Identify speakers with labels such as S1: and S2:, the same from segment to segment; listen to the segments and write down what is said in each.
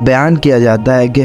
S1: بیان کیا جاتا ہے کہ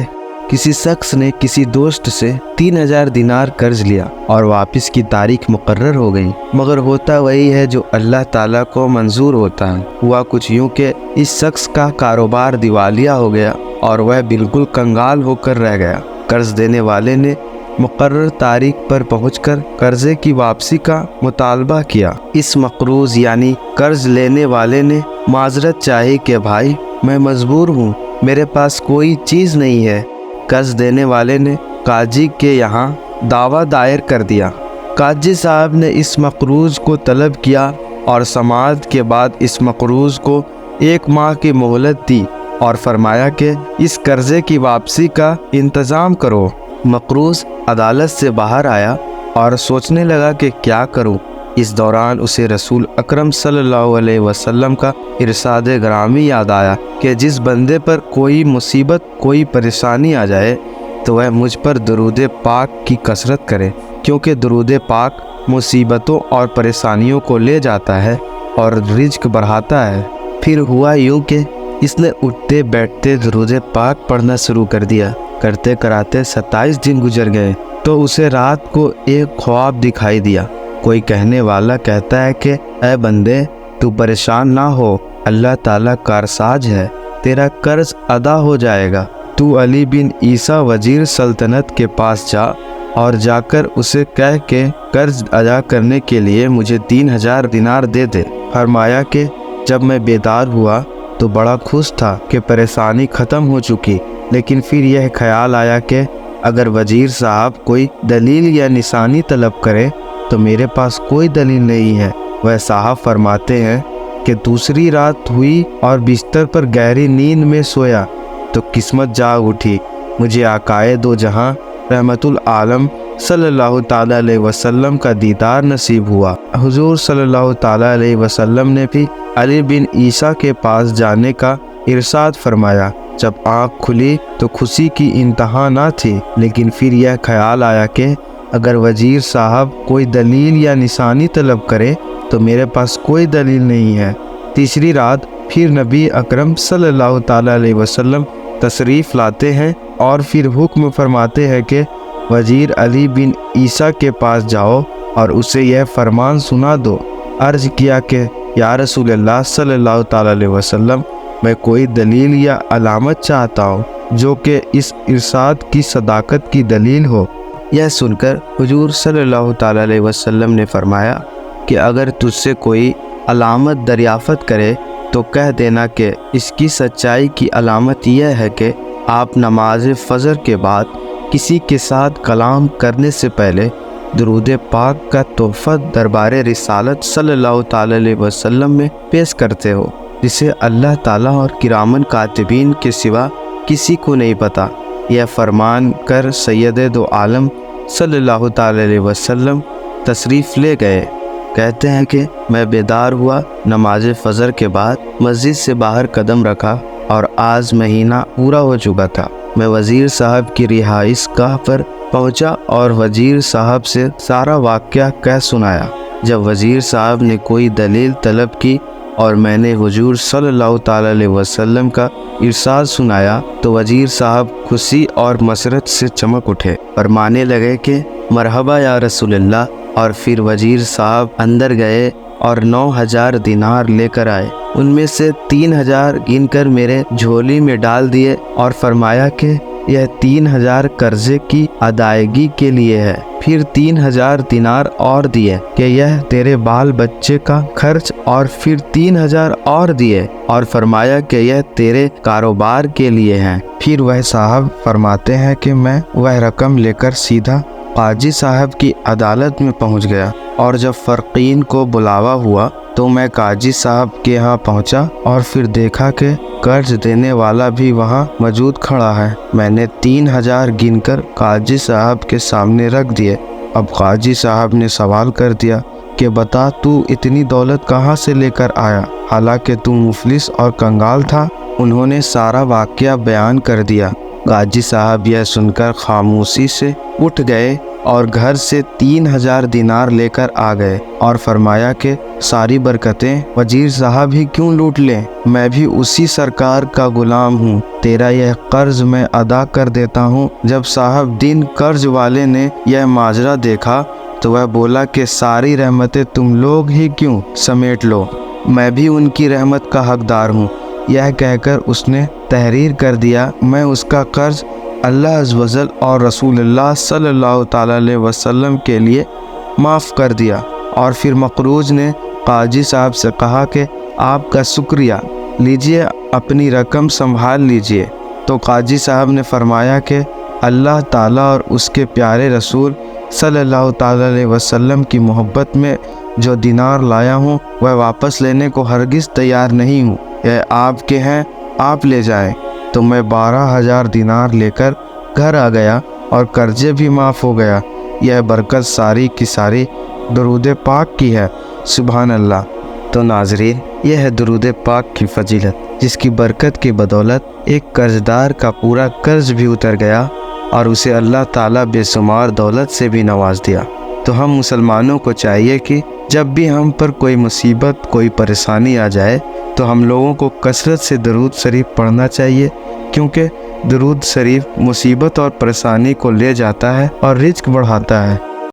S1: کسی شخص نے کسی دوست سے 3000 دینار قرض لیا اور واپس کی تاریخ مقرر ہو گئی، مگر ہوتا وہی ہے جو اللہ تعالیٰ کو منظور ہوتا ہے۔ ہوا کچھ یوں کہ اس شخص کا کاروبار دیوالیہ ہو گیا اور وہ بالکل کنگال ہو کر رہ گیا۔ قرض دینے والے نے مقرر تاریخ پر پہنچ کر قرضے کی واپسی کا مطالبہ کیا۔ اس مقروض یعنی قرض لینے والے نے معذرت چاہی کہ بھائی میں مجبور ہوں، میرے پاس کوئی چیز نہیں ہے۔ قرض دینے والے نے قاضی کے یہاں دعویٰ دائر کر دیا۔ قاضی صاحب نے اس مقروض کو طلب کیا اور سماعت کے بعد اس مقروض کو 1 ماہ کی مہلت دی اور فرمایا کہ اس قرضے کی واپسی کا انتظام کرو۔ مقروض عدالت سے باہر آیا اور سوچنے لگا کہ کیا کروں۔ اس دوران اسے رسول اکرم صلی اللہ علیہ وسلم کا ارشاد گرامی یاد آیا کہ جس بندے پر کوئی مصیبت، کوئی پریشانی آ جائے تو وہ مجھ پر درود پاک کی کثرت کرے، کیونکہ درود پاک مصیبتوں اور پریشانیوں کو لے جاتا ہے اور رزق بڑھاتا ہے۔ پھر ہوا یوں کہ اس نے اٹھتے بیٹھتے درود پاک پڑھنا شروع کر دیا۔ کرتے کراتے 27 دن گزر گئے تو اسے رات کو ایک خواب دکھائی دیا۔ کوئی کہنے والا کہتا ہے کہ اے بندے، تو پریشان نہ ہو، اللہ تعالیٰ کارساز ہے، تیرا قرض ادا ہو جائے گا۔ تو علی بن عیسیٰ وزیر سلطنت کے پاس جا اور جا کر اسے کہہ کہ قرض ادا کرنے کے لیے مجھے 3000 دینار دے دے۔ فرمایا کہ جب میں بیدار ہوا تو بڑا خوش تھا کہ پریشانی ختم ہو چکی، لیکن پھر یہ خیال آیا کہ اگر وزیر صاحب کوئی دلیل یا نشانی طلب کرے تو میرے پاس کوئی دلیل نہیں ہے۔ وہ صاحب فرماتے ہیں کہ دوسری رات ہوئی اور بستر پر گہری نیند میں سویا تو قسمت جاگ اٹھی، مجھے آقائے دو جہاں رحمت العالم صلی اللہ تعالیٰ علیہ وسلم کا دیدار نصیب ہوا۔ حضور صلی اللہ تعالیٰ علیہ وسلم نے بھی علی بن عیسیٰ کے پاس جانے کا ارشاد فرمایا۔ جب آنکھ کھلی تو خوشی کی انتہا نہ تھی، لیکن پھر یہ خیال آیا کہ اگر وزیر صاحب کوئی دلیل یا نشانی طلب کرے تو میرے پاس کوئی دلیل نہیں ہے۔ تیسری رات پھر نبی اکرم صلی اللہ تعالیٰ علیہ وسلم تشریف لاتے ہیں اور پھر حکم فرماتے ہیں کہ وزیر علی بن عیسیٰ کے پاس جاؤ اور اسے یہ فرمان سنا دو۔ عرض کیا کہ یا رسول اللہ صلی اللہ تعالیٰ علیہ وسلم، میں کوئی دلیل یا علامت چاہتا ہوں جو کہ اس ارشاد کی صداقت کی دلیل ہو۔ یہ سن کر حضور صلی اللہ تعالیٰ علیہ وسلم نے فرمایا کہ اگر تجھ سے کوئی علامت دریافت کرے تو کہہ دینا کہ اس کی سچائی کی علامت یہ ہے کہ آپ نماز فجر کے بعد کسی کے ساتھ کلام کرنے سے پہلے درود پاک کا تحفہ دربار رسالت صلی اللہ تعالیٰ علیہ وسلم میں پیش کرتے ہو، جسے اللہ تعالیٰ اور کرامن کاتبین کے سوا کسی کو نہیں پتا۔ یہ فرمان کر سید دو عالم صلی اللہ تعالیٰ علیہ وسلم تشریف لے گئے۔ کہتے ہیں کہ میں بیدار ہوا، نماز فجر کے بعد مسجد سے باہر قدم رکھا اور آج مہینہ پورا ہو چکا تھا۔ میں وزیر صاحب کی رہائش گاہ پر پہنچا اور وزیر صاحب سے سارا واقعہ کہہ سنایا۔ جب وزیر صاحب نے کوئی دلیل طلب کی اور میں نے حضور صلی اللہ تعالیٰ علیہ وسلم کا ارشاد سنایا تو وزیر صاحب خوشی اور مسرت سے چمک اٹھے، فرمانے لگے کہ مرحبا یا رسول اللہ، اور پھر وزیر صاحب اندر گئے اور 9000 دینار لے کر آئے۔ ان میں سے 3000 گن کر میرے جھولی میں ڈال دیے اور فرمایا کہ یہ 3000 قرضے کی ادائیگی کے لیے ہے۔ پھر 3000 دینار اور دیے کہ یہ تیرے بال بچے کا خرچ، اور پھر 3000 اور دیے اور فرمایا کہ یہ تیرے کاروبار کے لیے ہیں۔ پھر وہ صاحب فرماتے ہیں کہ میں وہ رقم لے کر سیدھا قاضی صاحب کی عدالت میں پہنچ گیا، اور جب فرقین کو بلاوا ہوا تو میں قاضی صاحب کے ہاں پہنچا اور پھر دیکھا کہ قرض دینے والا بھی وہاں موجود کھڑا ہے۔ میں نے 3000 گن کر قاضی صاحب کے سامنے رکھ دیے۔ اب قاضی صاحب نے سوال کر دیا کہ بتا تو اتنی دولت کہاں سے لے کر آیا، حالانکہ تو مفلس اور کنگال تھا؟ انہوں نے سارا واقعہ بیان کر دیا۔ قاضی صاحب یہ سن کر خاموشی سے اٹھ گئے اور گھر سے 3000 دینار لے کر آ گئے اور فرمایا کہ ساری برکتیں وزیر صاحب ہی کیوں لوٹ لیں، میں بھی اسی سرکار کا غلام ہوں، تیرا یہ قرض میں ادا کر دیتا ہوں۔ جب صاحب دین قرض والے نے یہ ماجرا دیکھا تو وہ بولا کہ ساری رحمتیں تم لوگ ہی کیوں سمیٹ لو، میں بھی ان کی رحمت کا حقدار ہوں۔ یہ کہہ کر اس نے تحریر کر دیا، میں اس کا قرض اللہ عز و جل اور رسول اللہ صلی اللہ تعالی علیہ وسلم کے لیے معاف کر دیا۔ اور پھر مقروض نے قاضی صاحب سے کہا کہ آپ کا شکریہ، لیجئے اپنی رقم سنبھال لیجئے۔ تو قاضی صاحب نے فرمایا کہ اللہ تعالیٰ اور اس کے پیارے رسول صلی اللہ تعالی علیہ وسلم کی محبت میں جو دینار لایا ہوں وہ واپس لینے کو ہرگز تیار نہیں ہوں، یہ آپ کے ہیں، آپ لے جائیں۔ تو میں 12,000 دینار لے کر گھر آ گیا اور قرضے بھی معاف ہو گیا۔ یہ برکت ساری کی ساری درود پاک کی ہے، سبحان اللہ۔ تو ناظرین، یہ ہے درود پاک کی فضیلت، جس کی برکت کی بدولت ایک قرضدار کا پورا قرض بھی اتر گیا اور اسے اللہ تعالیٰ بے شمار دولت سے بھی نواز دیا۔ تو ہم مسلمانوں کو چاہیے کہ جب بھی ہم پر کوئی مصیبت، کوئی پریشانی آ جائے تو ہم لوگوں کو کثرت سے درود شریف پڑھنا چاہیے، کیونکہ درود شریف مصیبت اور پریشانی کو لے جاتا ہے اور رزق بڑھاتا ہے۔